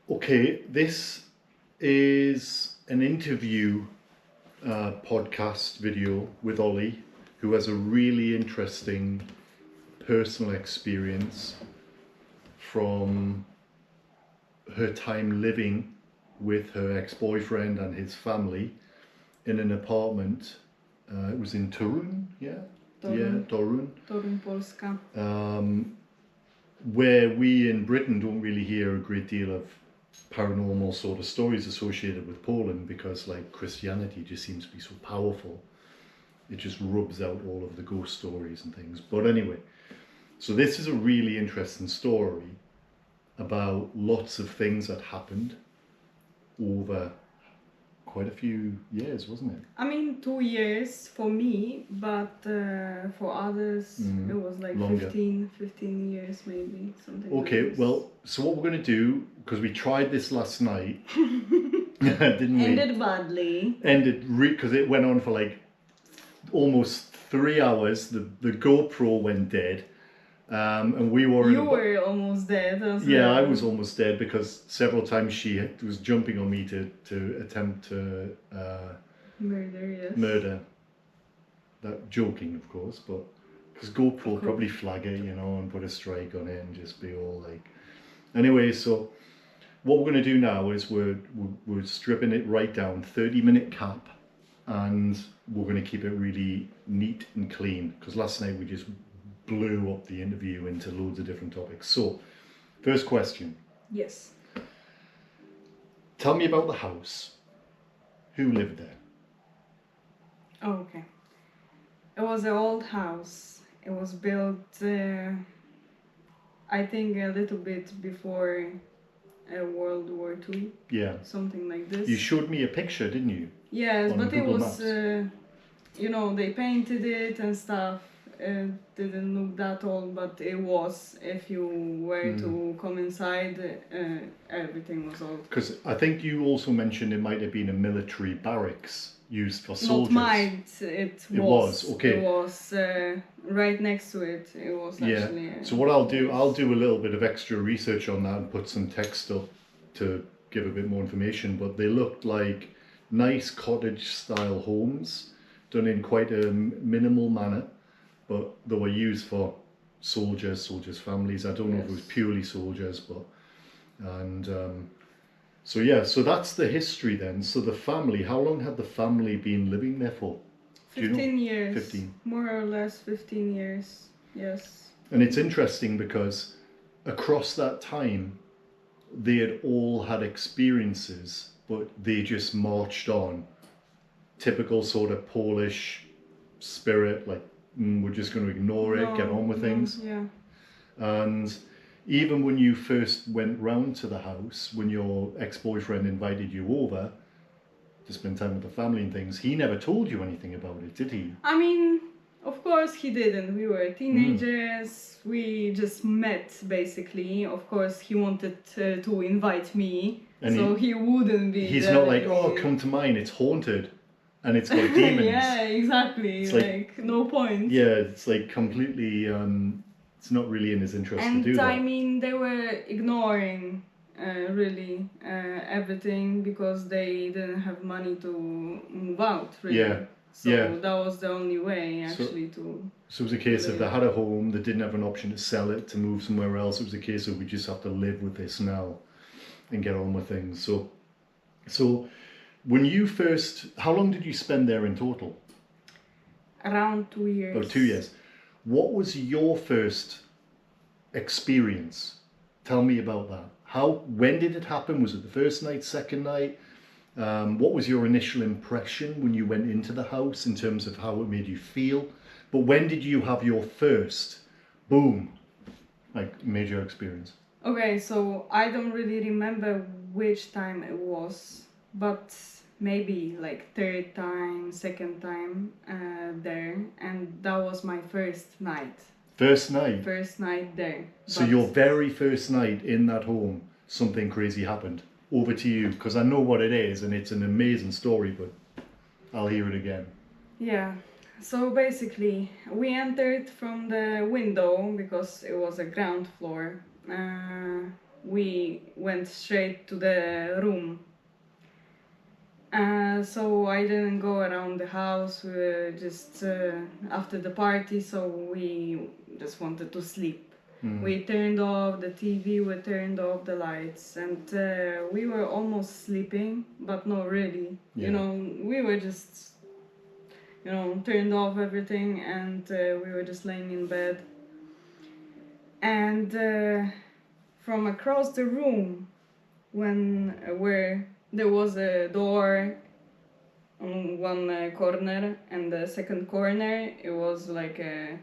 Okay, this is an interview podcast video with Ollie, who has a really interesting personal experience from her time living with her ex-boyfriend and his family in an apartment. It was in Torun, yeah? Torun. Yeah, Torun. Torun, Polska. Where we in Britain don't really hear a great deal of paranormal sort of stories associated with Poland, because like Christianity just seems to be so powerful. It just rubs out all of the ghost stories and things. But anyway, so this is a really interesting story about lots of things that happened over quite a few years, wasn't it? I mean, 2 years for me, but for others it was like Longer. 15 years maybe, something like Okay, this. well, so what we're going to do, because we tried this last night, didn't we? Ended badly. Because it went on for like almost 3 hours. The GoPro went dead, and we were. You were almost dead as well. Yeah, I was almost dead because several times she was jumping on me to attempt to Murder, yes. murder. That joking, of course, but because GoPro will probably flag it, and put a strike on it and just be all like. Anyway, so what we're going to do now is we're stripping it right down, 30-minute cap, and we're going to keep it really neat and clean, because last night we just blew up the interview into loads of different topics. So, first question. Yes. Tell me about the house. Who lived there? Oh, okay. It was an old house. It was built, I think, a little bit before World War II. Yeah. Something like this. You showed me a picture, didn't you? Yes, on but Google it was, Maps. they painted it and stuff. It didn't look that old, but it was. If you were to come inside, everything was old. Because I think you also mentioned it might have been a military barracks used for soldiers. Not mine, it was. It was, okay. It was right next to it. It was actually. Yeah. So what I'll do a little bit of extra research on that and put some text up to give a bit more information. But they looked like nice cottage-style homes done in quite a minimal manner, but they were used for soldiers' families. I don't know if it was purely soldiers, but so yeah, so that's the history then. So the family, how long had the family been living there for? 15 years. 15. More or less 15 years, yes. And it's interesting because across that time, they had all had experiences, but they just marched on. Typical sort of Polish spirit, like, we're just going to ignore it, get on with things. Yeah. And even when you first went round to the house, when your ex-boyfriend invited you over to spend time with the family and things, he never told you anything about it, did he? I mean, of course he didn't. We were teenagers. We just met, basically. Of course, he wanted to invite me, and so he wouldn't be. He's not like, oh, come to mine, it's haunted and it's got demons. Yeah, exactly. It's like no point. Yeah, it's like completely, it's not really in his interest to do that. And I mean, they were ignoring really everything because they didn't have money to move out, really. Yeah. So that was the only way, actually, to... So it was a case of they had a home, they didn't have an option to sell it, to move somewhere else. It was a case of we just have to live with this now and get on with things. So when you first... How long did you spend there in total? Around 2 years. Oh, 2 years. What was your first experience? Tell me about that. When did it happen? Was it the first night, second night? What was your initial impression when you went into the house in terms of how it made you feel? But when did you have your first, boom, like major experience? Okay, so I don't really remember which time it was, but maybe like third time, second time there, and that was my first night. First night? First night there. So your very first night in that home, something crazy happened. Over to you, because I know what it is and it's an amazing story, but I'll hear it again. Yeah, so basically we entered from the window because it was a ground floor. We went straight to the room. So I didn't go around the house. We were just after the party, so we just wanted to sleep. We turned off the TV, we turned off the lights, and we were almost sleeping, but not really. Yeah. You know, we were just, you know, turned off everything, and we were just laying in bed. And from across the room, where there was a door on one corner, and the second corner it was like a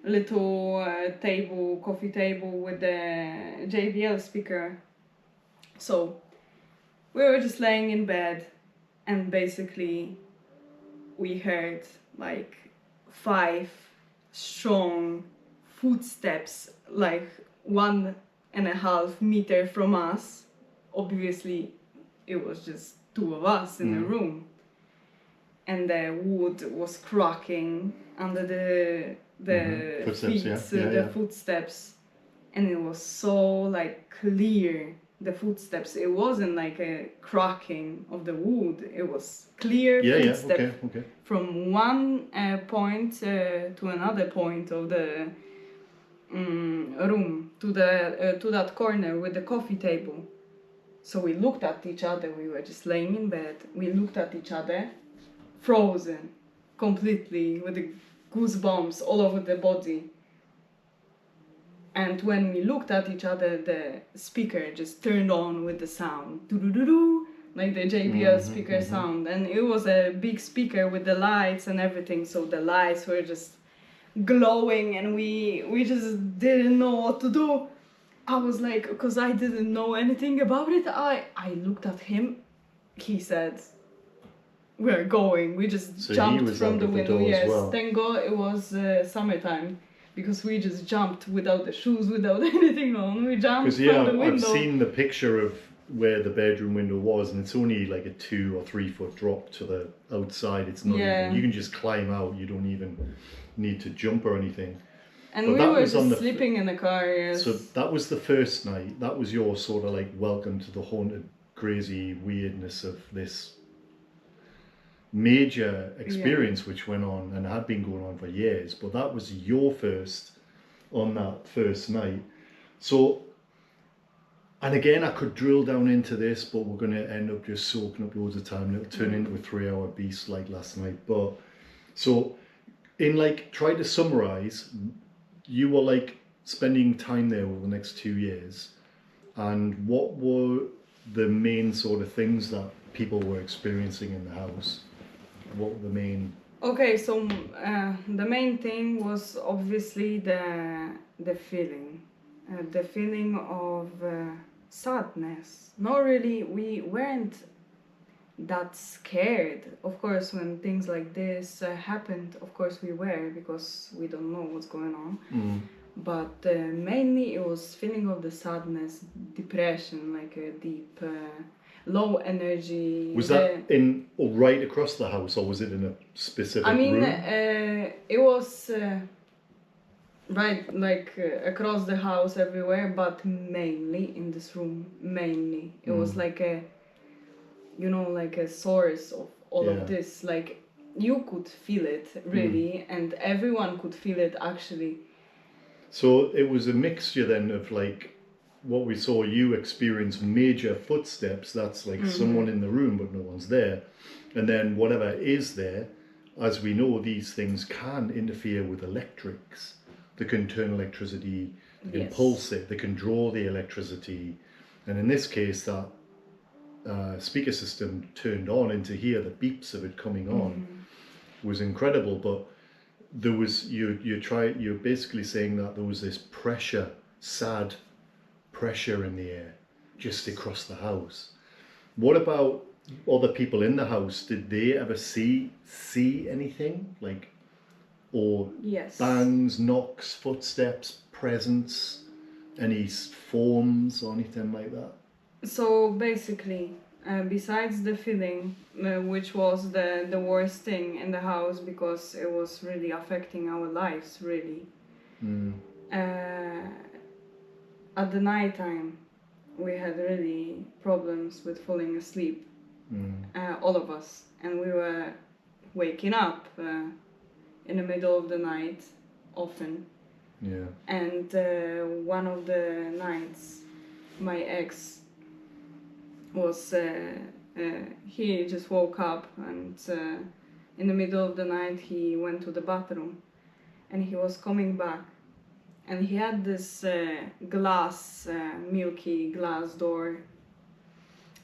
little coffee table with a JBL speaker. So we were just laying in bed, and basically we heard like 5 strong footsteps, like 1.5 meters from us. Obviously it was just 2 of us in the room, and the wood was cracking under the footsteps, feet, footsteps, and it was so like clear, the footsteps. It wasn't like a cracking of the wood, it was clear footsteps okay. from one point to another point of the room, to that corner with the coffee table. So we looked at each other, we were just laying in bed, we looked at each other, frozen completely, with the goosebumps all over the body. And when we looked at each other, the speaker just turned on with the sound, doo-doo-doo-doo, like the JBL speaker sound. And it was a big speaker with the lights and everything, so the lights were just glowing, and we just didn't know what to do. I was like, because I didn't know anything about it, I looked at him. He said, we're going. We just jumped from the window. Yes, well. Thank God it was summertime, because we just jumped without the shoes, without anything on. We jumped from the window. I've seen the picture of where the bedroom window was, and it's only like a 2 or 3 foot drop to the outside. It's not even, you can just climb out. You don't even need to jump or anything. And we were just sleeping in the car, yes. So that was the first night. That was your sort of like welcome to the haunted, crazy weirdness of this major experience which went on and had been going on for years. But that was your first on that first night. So, and again, I could drill down into this, but we're going to end up just soaking up loads of time, and it'll turn into a 3-hour beast like last night. But so, in like, try to summarize, you were like spending time there over the next 2 years, and what were the main sort of things that people were experiencing in the house? What were the main... Okay, so the main thing was obviously the feeling of sadness. Not really, we weren't that scared. Of course, when things like this happened, of course we were, because we don't know what's going on. But mainly it was feeling of the sadness, depression, like a deep, low energy. Was that in right across the house, or was it in a specific room? It was right, like across the house, everywhere, but mainly in this room. Mainly, it was like a, you know, like a source of all of this. Like you could feel it really, and everyone could feel it actually. So it was a mixture then of like what we saw you experience major footsteps, that's like someone in the room but no one's there, and then whatever is there, as we know, these things can interfere with electrics. They can turn electricity, they can pulse it, they can draw the electricity, and in this case that speaker system turned on into here, the beeps of it coming on was incredible. But there was, you're basically saying that there was this pressure, sad pressure in the air just across the house. What about other people in the house? Did they ever see anything, like, or bangs, knocks, footsteps, presence, any forms or anything like that? So basically, besides the feeling, which was the worst thing in the house, because it was really affecting our lives, really. At the night time, we had really problems with falling asleep, all of us, and we were waking up in the middle of the night often. Yeah. And one of the nights, my ex was he just woke up, and in the middle of the night he went to the bathroom, and he was coming back, and he had this glass, milky glass door,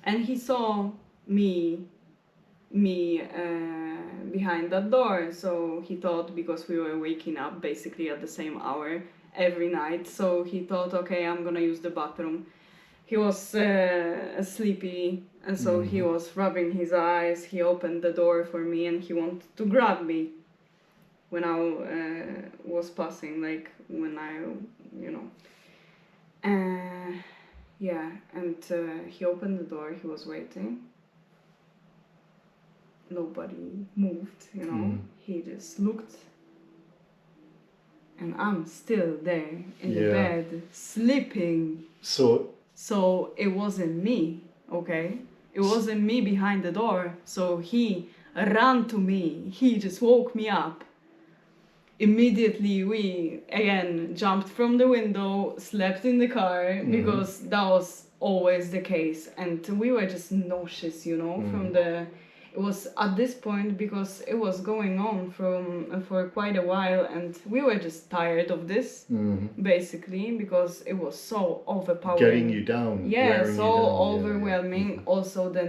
and he saw me behind that door. So he thought, because we were waking up basically at the same hour every night, so he thought, okay, I'm gonna use the bathroom. He was sleepy, and so he was rubbing his eyes. He opened the door for me, and he wanted to grab me when I was passing, like when I, you know. Yeah, and he opened the door. He was waiting. Nobody moved, you know. He just looked, and I'm still there in the bed sleeping. So it wasn't me, okay? It wasn't me behind the door. So he ran to me. He just woke me up. Immediately we again jumped from the window, slept in the car, because that was always the case, and we were just nauseous, you know, from the. It was at this point, because it was going on for quite a while, and we were just tired of this, basically, because it was so overpowering. Getting you down. Yeah, so you down. overwhelming. Yeah. Also the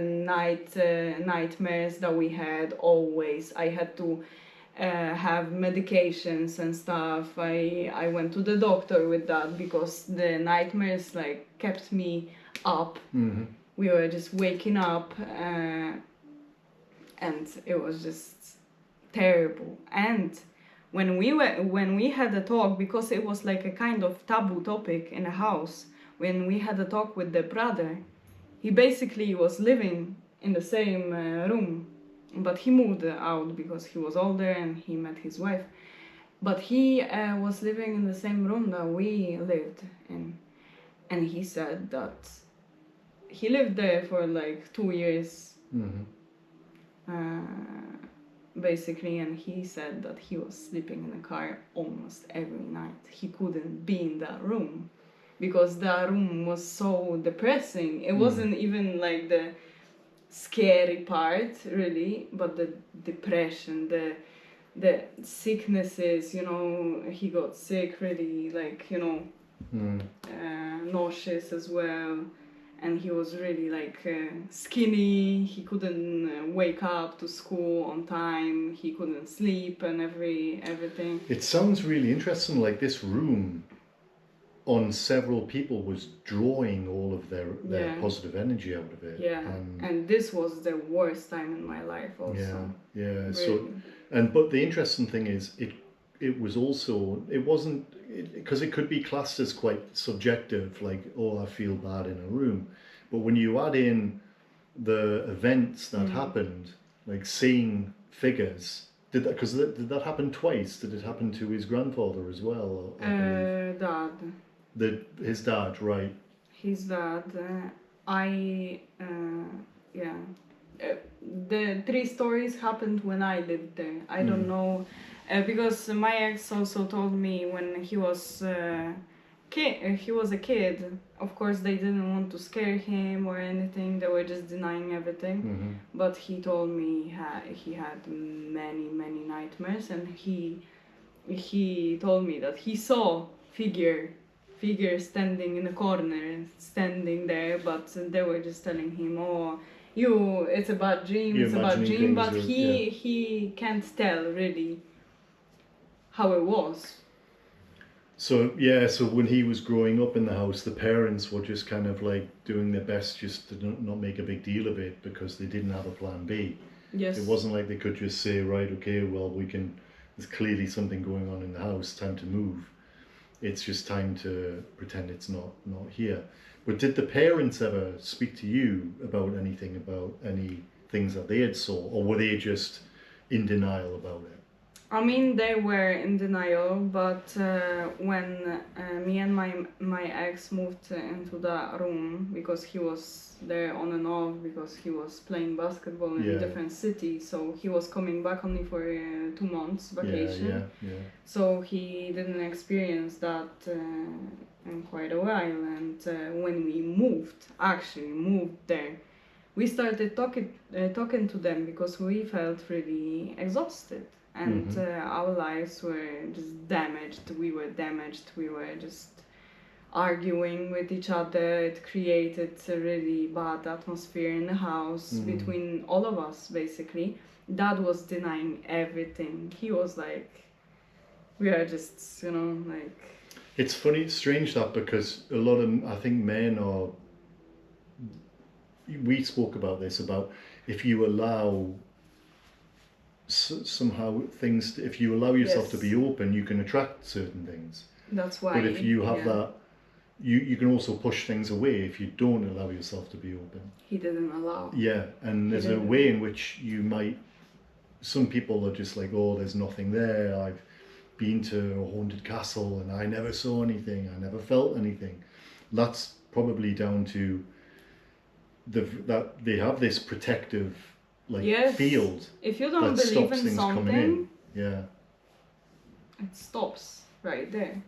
nightmares that we had always. I had to have medications and stuff. I went to the doctor with that, because the nightmares like kept me up. We were just waking up. And it was just terrible. And when we had a talk, because it was like a kind of taboo topic in the house, when we had a talk with the brother, he basically was living in the same room, but he moved out because he was older and he met his wife. But he was living in the same room that we lived in, and he said that he lived there for like 2 years. Basically, and he said that he was sleeping in a car almost every night. He couldn't be in that room because that room was so depressing. It wasn't even like the scary part, really, but the depression, the sicknesses, you know. He got sick, really, like, you know, nauseous as well. And he was really like skinny. He couldn't wake up to school on time. He couldn't sleep and everything. It sounds really interesting. Like this room, on several people, was drawing all of their positive energy out of it. Yeah, and this was the worst time in my life also. Yeah. Really. So, but the interesting thing is, it was also, it wasn't, because it could be classed as quite subjective, like, oh, I feel bad in a room. But when you add in the events that happened, like seeing figures, did that happen twice? Did it happen to his grandfather as well? Dad. His dad, right? His dad. The 3 stories happened when I lived there. I don't know. Because my ex also told me when he was a kid, of course they didn't want to scare him or anything, they were just denying everything. But he told me he had many nightmares, and he told me that he saw figure standing in a corner, standing there, but they were just telling him, oh, it's a bad dream, but he can't tell really how it was. So when he was growing up in the house, the parents were just kind of like doing their best just to not make a big deal of it, because they didn't have a plan B. Yes. It wasn't like they could just say, right, okay, well, there's clearly something going on in the house, time to move. It's just time to pretend it's not here. But did the parents ever speak to you about anything, about any things that they had saw, or were they just in denial about it? I mean, they were in denial, but when me and my ex moved into that room, because he was there on and off, because he was playing basketball in Yeah. a different city, so he was coming back only for 2 months vacation. Yeah. So he didn't experience that in quite a while. And when we actually moved there, we started talking to them because we felt really exhausted, and our lives were just damaged. We were damaged. We were just arguing with each other. It created a really bad atmosphere in the house between all of us, basically. Dad was denying everything. He was like, we are just, like... It's funny, it's strange that, because a lot of, I think, men are, we spoke about this, about if you allow somehow things, if you allow yourself to be open, you can attract certain things. That's why. But if you have that, you can also push things away if you don't allow yourself to be open. He didn't allow. Yeah, and there's a way in which you might, some people are just like, oh, there's nothing there. I've been to a haunted castle and I never saw anything. I never felt anything. That's probably down to that they have this protective field. If you don't that believe stops in things coming something, in. it stops right there.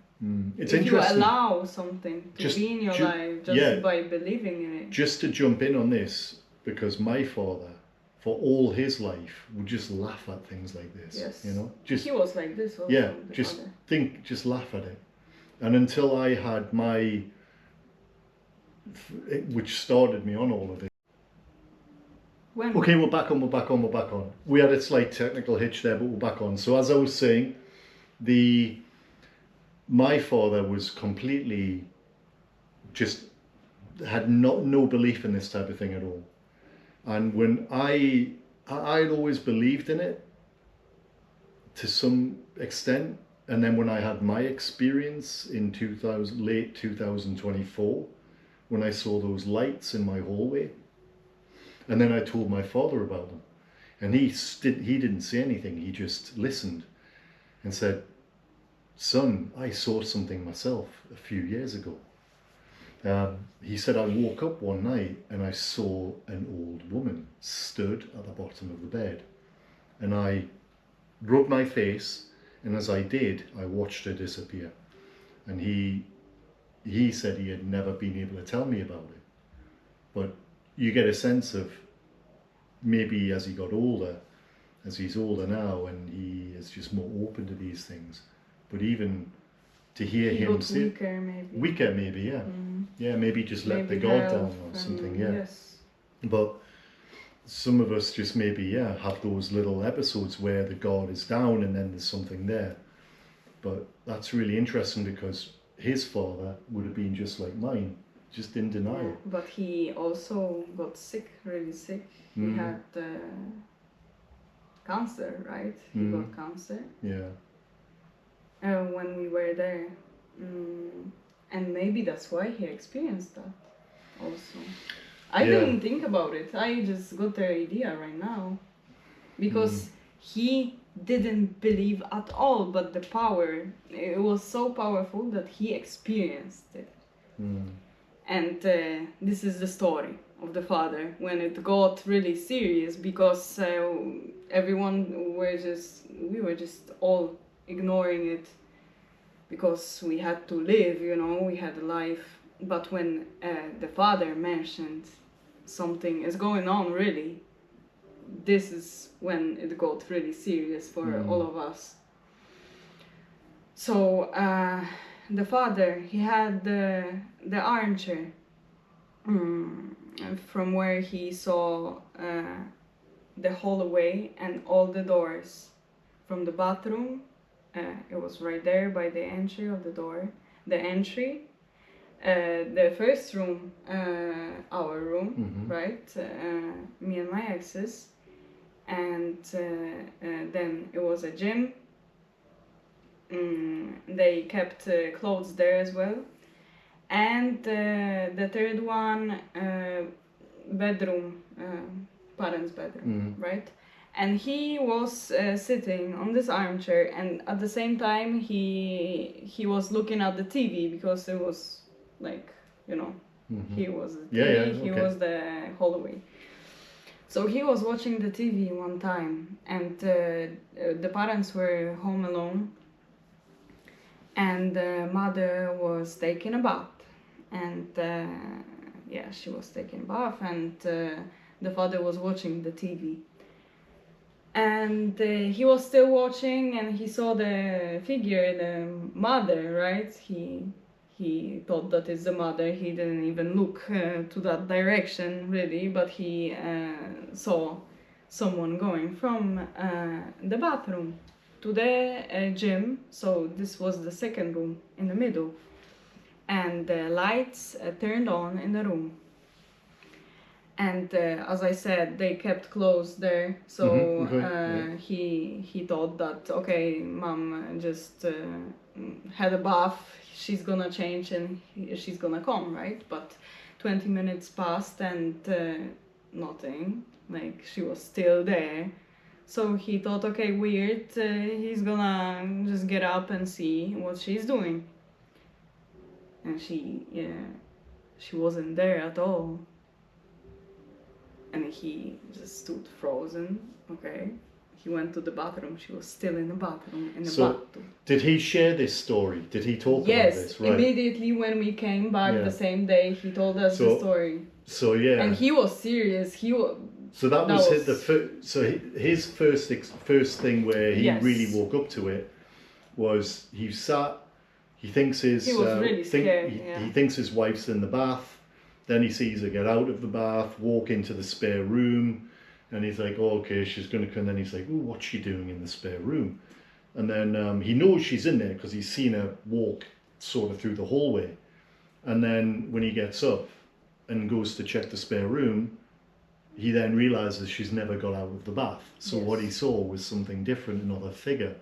It's if interesting. You allow something to be in your life just by believing in it. Just to jump in on this, because my father, for all his life, would just laugh at things like this. Yes. Just he was like this also. Yeah, just laugh at it. And until I had my, which started me on all of it. When? Okay, we're back on. We had a slight technical hitch there, but we're back on. So as I was saying, my father was completely just had no belief in this type of thing at all. And when I'd always believed in it to some extent, and then when I had my experience in late 2024, when I saw those lights in my hallway, and then I told my father about them, and he didn't say anything. He just listened and said, "Son, I saw something myself a few years ago." He said, "I woke up one night and I saw an old woman stood at the bottom of the bed, and I rubbed my face, and as I did, I watched her disappear." And he said he had never been able to tell me about it, but you get a sense of maybe as he got older, as he's older now, and he is just more open to these things. But even to hear him say weaker maybe, yeah. Yeah, maybe just let the guard down or something, yeah. Yes. But some of us just maybe, have those little episodes where the guard is down and then there's something there. But that's really interesting, because his father would have been just like mine, just in denial. Yeah, but he also got sick, really sick. He had cancer, right? He got cancer. Yeah. When we were there. And maybe that's why he experienced that also. I didn't think about it. I just got the idea right now. Because he didn't believe at all, but the power, it was so powerful that he experienced it. And this is the story of the father when it got really serious, because we were just all ignoring it because we had to live, we had a life. But when the father mentioned something is going on really, this is when it got really serious for all of us. So the father, he had the armchair from where he saw the hallway and all the doors from the bathroom. It was right there by the entry of the door. The entry, the first room, our room, right? Me and my ex's. And then it was a gym. They kept clothes there as well. And the third one, bedroom, parents' bedroom, right? And he was sitting on this armchair, and at the same time he was looking at the TV, because it was like, you know, he was the TV, he was the hallway. So he was watching the TV one time, and the parents were home alone, and the mother was taking a bath, and yeah, she was taking a bath, and the father was watching the TV. And he was still watching, and he saw the figure, the mother, right? He thought that it's the mother. He didn't even look to that direction, really, but he saw someone going from the bathroom to the gym. So this was the second room in the middle. And the lights turned on in the room. And as I said, they kept closed there, so he thought that, okay, mom just had a bath, she's gonna change and she's gonna come, right? But 20 minutes passed and nothing, like she was still there. So he thought, okay, weird, he's gonna just get up and see what she's doing. And she wasn't there at all. And he just stood frozen. Okay, he went to the bathroom. She was still in the bathroom, in the bathtub. Did he share this story? Did he talk about this? Yes, immediately when we came back the same day, he told us the story. So yeah, and he was serious. So that was his first thing where he really woke up to it was he sat. He thinks he was really scared. He thinks his wife's in the bath. Then he sees her get out of the bath, walk into the spare room, and he's like, oh, okay, she's going to come. And then he's like, oh, what's she doing in the spare room? And then he knows she's in there because he's seen her walk sort of through the hallway. And then when he gets up and goes to check the spare room, he then realizes she's never got out of the bath. So what he saw was something different, another figure.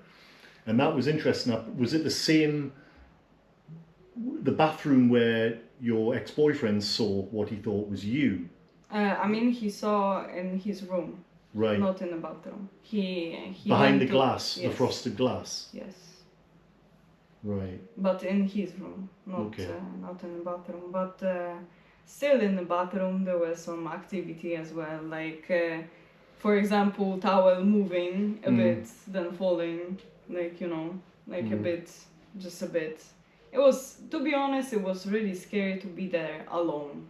And that was interesting. Was it the same, the bathroom where your ex-boyfriend saw what he thought was you? I mean, he saw in his room, right? Not in the bathroom. He behind the glass, the frosted glass. Yes. Right. But in his room, not in the bathroom. But still in the bathroom, there was some activity as well. Like, for example, towel moving a bit, then falling. Like, you know, like a bit, just a bit. It was, to be honest, it was really scary to be there alone.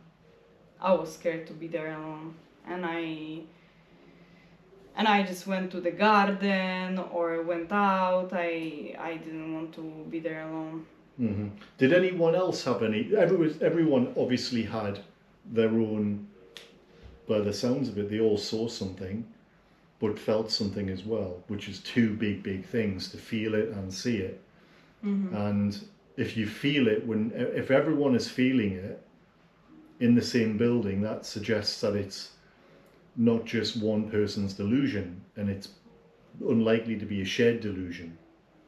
I was scared to be there alone. And I just went to the garden or went out. I didn't want to be there alone. Mm-hmm. Did anyone else have any? Everyone obviously had their own, by the sounds of it, they all saw something, but felt something as well, which is two big things, to feel it and see it. Mm-hmm. And if you feel it, if everyone is feeling it in the same building, that suggests that it's not just one person's delusion, and it's unlikely to be a shared delusion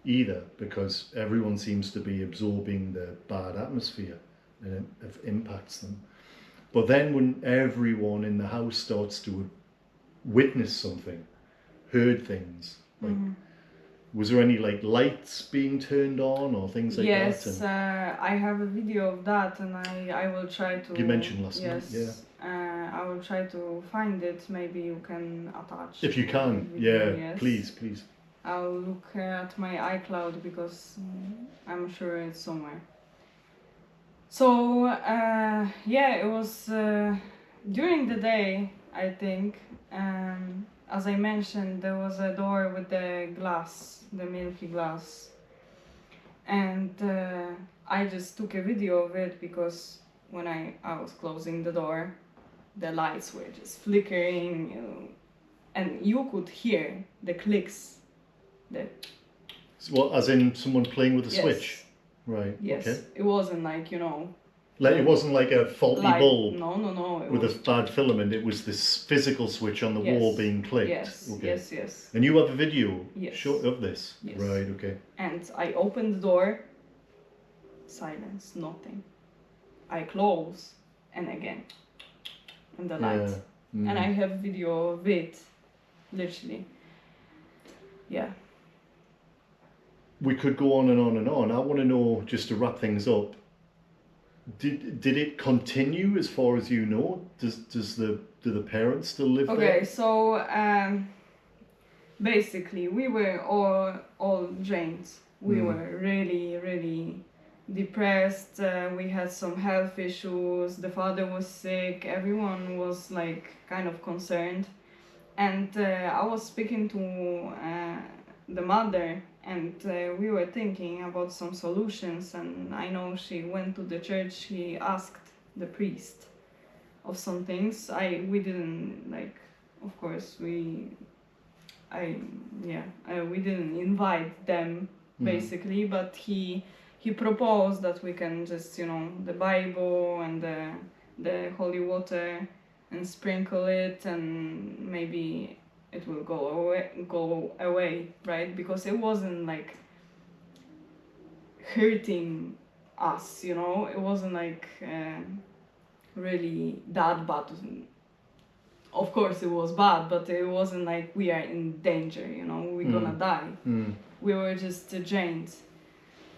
either, because everyone seems to be absorbing the bad atmosphere and it impacts them. But then when everyone in the house starts to witness something, heard things, like was there any like lights being turned on or things like that? Yes, I have a video of that, and I will try to. You mentioned last night, yeah. I will try to find it. Maybe you can attach. If you can, yes. Please. I'll look at my iCloud because I'm sure it's somewhere. So it was during the day, I think. As I mentioned, there was a door with the glass, the milky glass, and I just took a video of it because when I was closing the door, the lights were just flickering, and you could hear the clicks. Well, as in someone playing with a switch? Right, yes. Okay. It wasn't like, Like, it wasn't like a faulty bulb no, with a bad filament. It was this physical switch on the wall being clicked. Yes, okay. yes. And you have a video yes. of this? Yes. Right, okay. And I opened the door, silence, nothing. I close, and again, and the light. And I have video of it, literally. Yeah. We could go on and on and on. I want to know, just to wrap things up, did it continue as far as you know? Do the parents still live there? Okay, so basically we were all drains. We were really depressed. We had some health issues. The father was sick. Everyone was like kind of concerned. And I was speaking to the mother, and we were thinking about some solutions. And I know she went to the church. She asked the priest of some things. We didn't like, of course we didn't invite them basically, but he proposed that we can just, you know, the Bible and the holy water and sprinkle it, and maybe it will go away, right? Because it wasn't like hurting us, you know, it wasn't like really that bad. Of course it was bad, but it wasn't like we are in danger, you know, we're gonna die. We were just drained.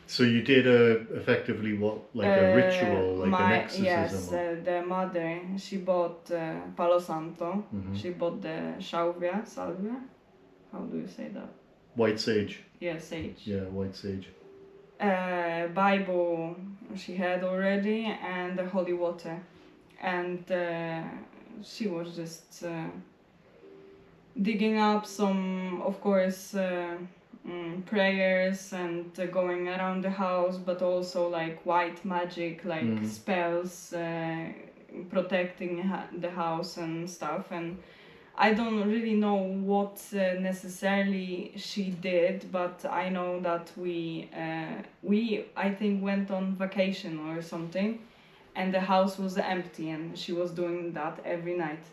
So you did effectively what, like a ritual, like an exorcism? Yes, the mother, she bought Palo Santo, she bought the salvia, how do you say that? White sage. Yeah, sage. Yeah, white sage. Bible she had already, and the holy water. And she was just digging up some, of course, prayers and going around the house, but also like white magic, like spells, protecting the house and stuff. And I don't really know what necessarily she did, but I know that we I think went on vacation or something, and the house was empty, and she was doing that every night.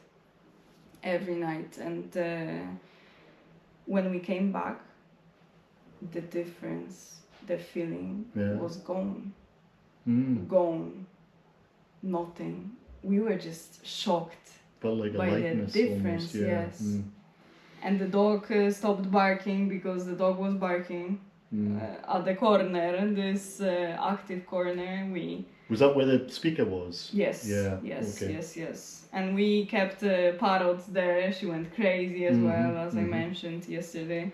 And when we came back, the difference, the feeling was gone. Gone. Nothing. We were just shocked. Felt like a by lightness the difference, almost, yeah. yes. And the dog stopped barking, because the dog was barking at the corner, this active corner. Was that where the speaker was? Yes. Yeah. Yes. Okay. Yes. And we kept parrots there. She went crazy as well, as I mentioned yesterday.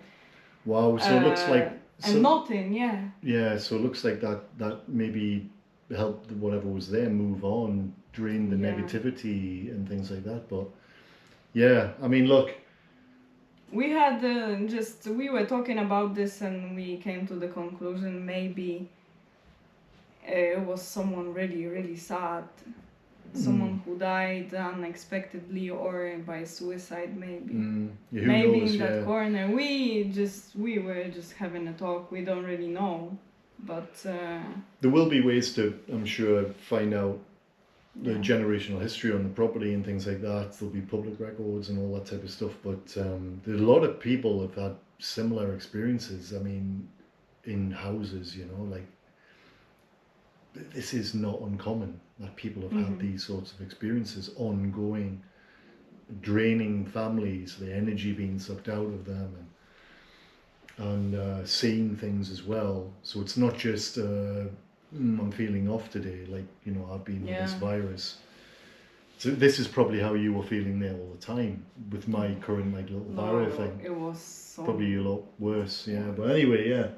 Wow. So it looks like. And nothing. Yeah. Yeah. So it looks like that maybe helped whatever was there move on, drain the negativity and things like that. But yeah, I mean, look. We had we were talking about this, and we came to the conclusion maybe it was someone really sad, someone who died unexpectedly or by suicide, maybe. Yeah, maybe knows, in that corner. We were just having a talk. We don't really know, but there will be ways to, I'm sure, find out the generational history on the property and things like that. There'll be public records and all that type of stuff, but there's a lot of people have had similar experiences. I mean, in houses, you know, like, this is not uncommon that people have had these sorts of experiences, ongoing, draining families, the energy being sucked out of them, and seeing things as well. So it's not just I'm feeling off today, like, you know, I've been with this virus. So this is probably how you were feeling there all the time with my current like little viral thing. It was so probably a lot worse, yeah. But anyway, yeah.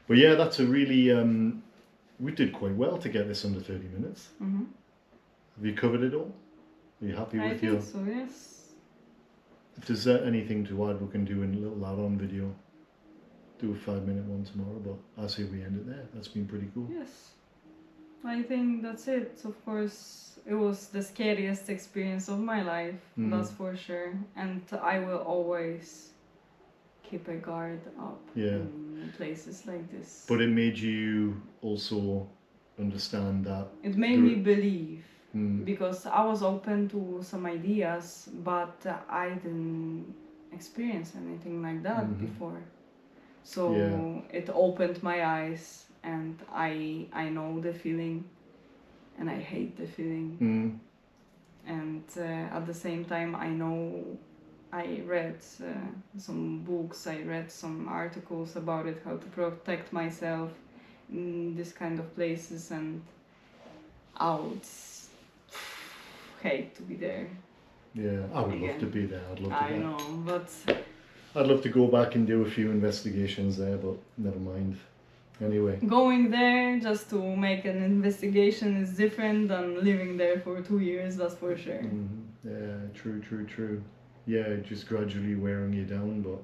But yeah, that's a really we did quite well to get this under 30 minutes. Have you covered it all? Are you happy with your? I think so, yes. If there's anything to add, we can do in a little add-on video. Do a 5-minute one tomorrow, but I say we end it there. That's been pretty cool. Yes. I think that's it. Of course, it was the scariest experience of my life, that's for sure. And I will always keep a guard up in places like this. But it made you also understand that... It made me believe, because I was open to some ideas, but I didn't experience anything like that before. So it opened my eyes, and I know the feeling, and I hate the feeling. And at the same time, I know I read some books, I read some articles about it, how to protect myself in this kind of places, and I would hate to be there. Yeah, I would love Again. to be there. I'd love to. I know, but I'd love to go back and do a few investigations there, but never mind. Anyway. going there just to make an investigation is different than living there for 2 years, that's for sure. Yeah, true. Yeah, just gradually wearing you down, but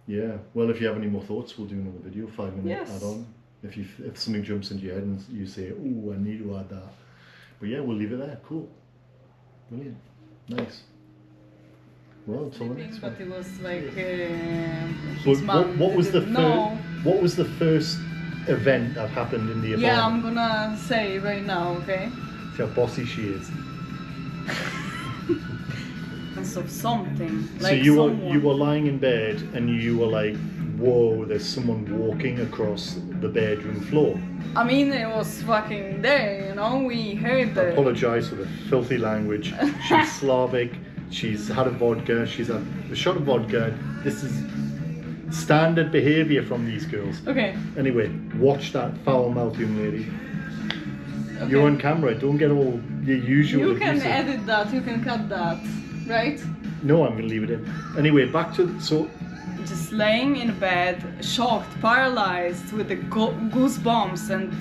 yeah. Well, if you have any more thoughts, we'll do another video, 5-minute Yes. add-on. If something jumps into your head and you say, oh, I need to add that. But yeah, we'll leave it there. Cool. Brilliant. Nice. Well, until the next one. But it was like What was the first event that happened in the apartment? Yeah, I'm gonna say right now, okay? See how bossy she is. Of something. So you were lying in bed and you were like, whoa, there's someone walking across the bedroom floor. I mean, it was fucking there, you know, we heard I the... apologise for the filthy language. She's Slavic, she's had a vodka, she's had a shot of vodka. This is standard behaviour from these girls. Okay. Anyway, watch that foul mouth young lady. Okay. You're on camera, don't get all your usual You can abusive. edit that, you can cut that, right? No, I'm going to leave it in. Anyway, back to... So, Just laying in bed, shocked, paralyzed, with the goosebumps and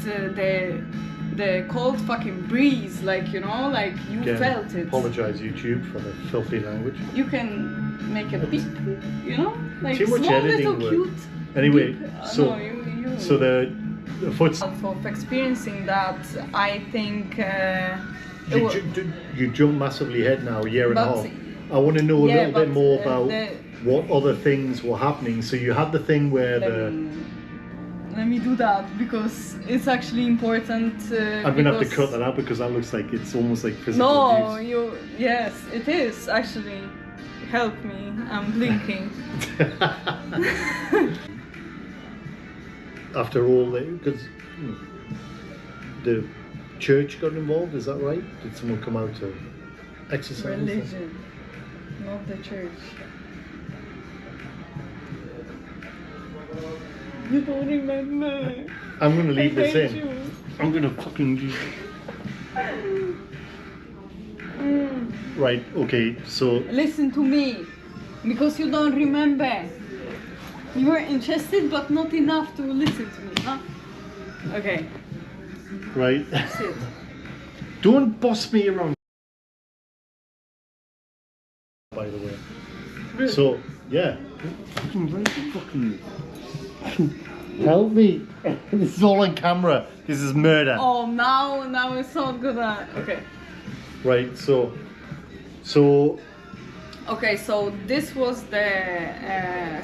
the cold fucking breeze, like, you know, like you again, felt it. apologise YouTube for the filthy language. You can make a beep, you know, like Too much small editing little work. cute. Anyway, beep. so No, you. so the foot. Of experiencing that, I think You jump massively ahead now, a year and a But- half. I want to know a little bit more about the- what other things were happening. So you had the thing where let me do that because it's actually important. I'm going to have to cut that out because that looks like it's almost like physical No, abuse. yes, it is actually. Help me, I'm blinking. After all, because the church got involved, is that right? Did someone come out to exercise? Religion, not the church. You don't remember. I'm going to leave this hate in. you. I'm going to fucking do... Right, okay, so... Listen to me, because you don't remember. You were interested, but not enough to listen to me, huh? Okay. Right. Sit. Don't boss me around. By the way. So, yeah. Fucking help me. This is all on camera. This is murder. Oh, now it's not gonna. Okay. Right, so Okay, so this was the